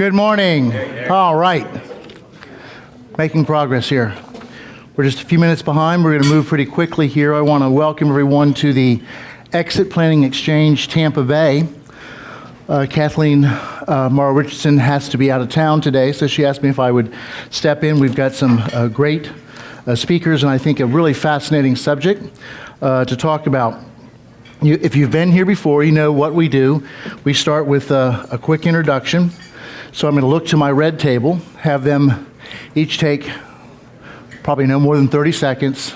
Good morning. All right. Making progress here. We're just a few minutes behind. We're going to move pretty quickly here. I want to welcome everyone to the Exit Planning Exchange Tampa Bay. Kathleen Morrow Richardson has to be out of town today, so she asked me if I would step in. We've got some great speakers and I think a really fascinating subject to talk about. If you've been here before, you know what we do. We start with a quick introduction. So I'm going to look to my red table, have them each take probably no more than 30 seconds,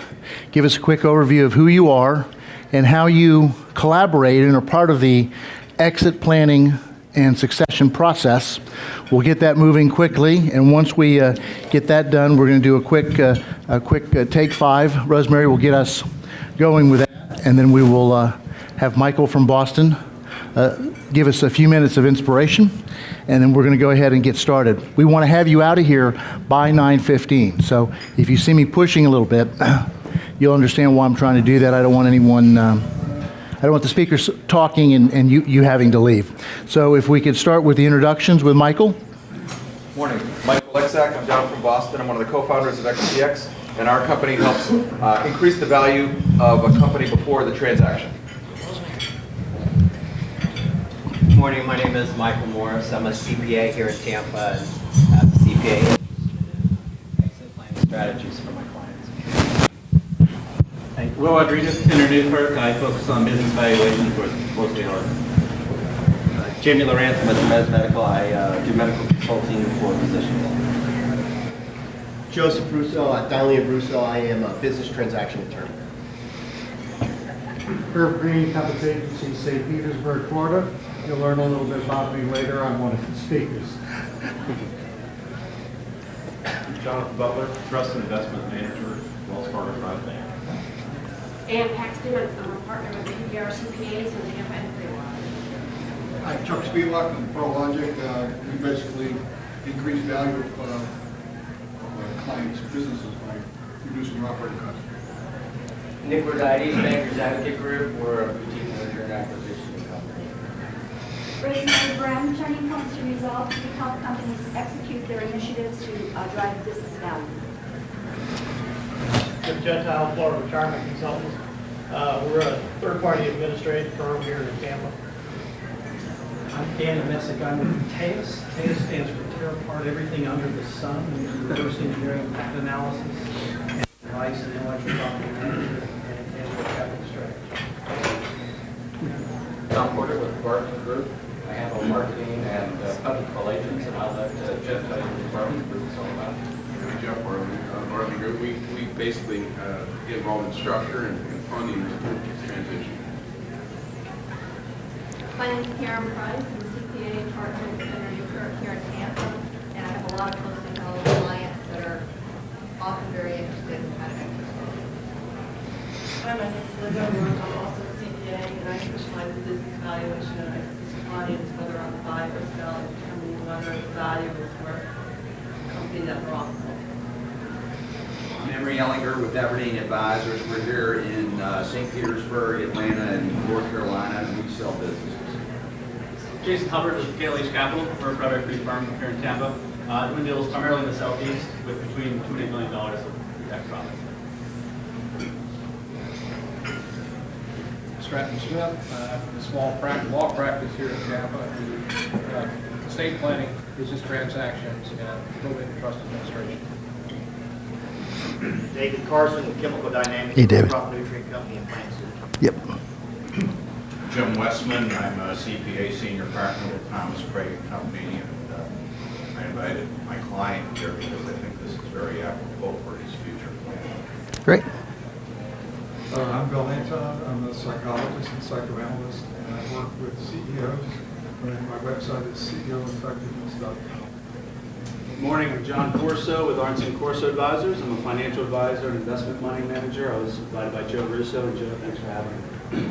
give us a quick overview of who you are and how you collaborate and are part of the exit planning and succession process. We'll get that moving quickly, and once we get that done, we're going to do a quick take five. Rosemary will get us going with that, and then we will have Michael from Boston give us a few minutes of inspiration, and then we're going to go ahead and get started. We want to have you out of here by 9:15. So if you see me pushing a little bit, you'll understand why I'm trying to do that. I don't want anyone, I don't want the speakers talking and you having to leave. So if we could start with the introductions with Michael. Morning, Michael Lexak. I'm John from Boston. I'm one of the co-founders of XTX, and our company helps increase the value of a company before the transaction. Good morning, my name is Michael Morris. I'm a CPA here in Tampa, and as a CPA, exit planning strategies for my clients. Hey, Will Rodriguez, Internet Network. I focus on business valuation for mostly our. Jamie Lawrence, I'm with Mez Medical. I do medical consulting for physicians. Joseph Russo, Donnelly and Russo. I am a business transaction attorney. Herb Green, Compass Agency, St. Petersburg, Florida. You'll learn a little bit about me later. I'm one of the speakers. Jonathan Butler, Trust and Investment Manager, Wells Fargo Private Bank. Ann Paxton, I'm a partner with PBR CPAs in Tampa and Clearwater. Hi, Chuck Spielak from ProLogic. We basically increase value of clients' businesses by reducing their operating costs. Nick Rodides, Bankers Advocate Group. We're a boutique merger and acquisition company. Rosemary Brown, turning points to results to help companies execute their initiatives to drive business value. Jim Gentile, Florida Retirement Consultants. We're a third-party administrative firm here in Tampa. I'm Dan Messick. I'm with TAEUS. TAEUS stands for Tear Apart Everything Under the Sun. We do reverse engineering impact analysis, and advice and intellectual property management, and tangible capital strategy. Tom Porter with the Barton Group. I handle marketing and public relations, and I'll let Jeff tell you what the Barton Group is all about. Jeff Barton Group. We basically get involved in structure and funding the transition. My name is Karen Price. I'm a CPA partner with Internet here in Tampa, and I have a lot of closely held clients that are often very interested in how to exercise. Hi, my name is Linda Roach. I'm also a CPA, and I specialize in business valuation, and I assist clients whether on the buy or sell and determining whether the value is worth the company that we're offering. I'm Emery Ellinger with Aberdeen Advisors. We're here in St. Petersburg, Atlanta, and North Carolina, and we sell businesses. Jason Hubbard with KLH Capital. We're a private equity firm here in Tampa. Doing deals primarily in the southeast with between $2 and $8 million of pre-tax profits. Stratton Smith, a small law practice here in Tampa. We do estate planning, business transactions, and probate and trust administration. David Carson with Chemical Dynamics. Hey, David. Crop Nutrient Company in Plant City. Yep. Jim Westman, I'm a CPA senior partner with Thomas Craig and Company, and I invited my client here because I think this is very apropos for his future plans. Great. I'm Bill Anton. I'm a psychologist and psychoanalyst, and I work with CEOs. And my website is ceoeffectiveness.com. Good morning, I'm John Corso with Arnson Corso Advisors. I'm a financial advisor and investment money manager. I was invited by Joe Russo, and Joe, thanks for having me.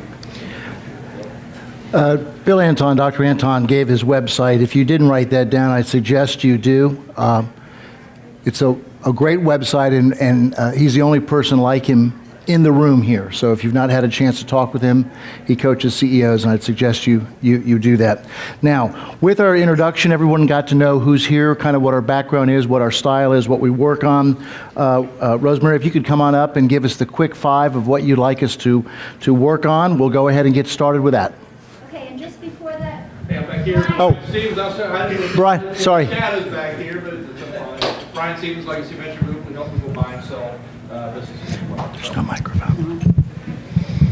Bill Anton, Dr. Anton gave his website. If you didn't write that down, I suggest you do. It's a great website, and he's the only person like him in the room here. So if you've not had a chance to talk with him, he coaches CEOs, and I'd suggest you do that. Now, with our introduction, everyone got to know who's here, kind of what our background is, what our style is, what we work on. Rosemary, if you could come on up and give us the quick 5 of what you'd like us to work on, we'll go ahead and get started with that. Okay, and just before that, Yeah, back here. Oh. Stevens, I didn't. Brian, sorry. Shadows back here, but it's fine. Brian Stevens, Legacy Venture Group, we help people buy and sell businesses as well. There's no microphone.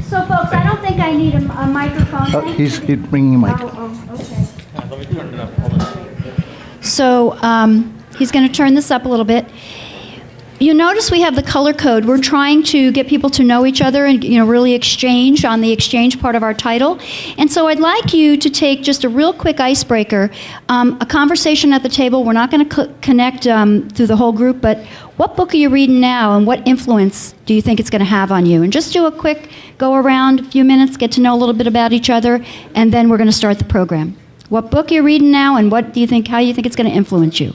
So folks, I don't think I need a microphone. Oh, Thank he's you. bringing a mic. Okay. Let me turn it up. Hold on. So he's going to turn this up a little bit. You notice we have the color code. We're trying to get people to know each other and really exchange on the exchange part of our title. And so I'd like you to take just a real quick icebreaker, a conversation at the table. We're not going to connect through the whole group, but what book are you reading now and what influence do you think it's going to have on you? And just do a quick go around, a few minutes, get to know a little bit about each other, and then we're going to start the program. What book are you reading now and how do you think it's going to influence you?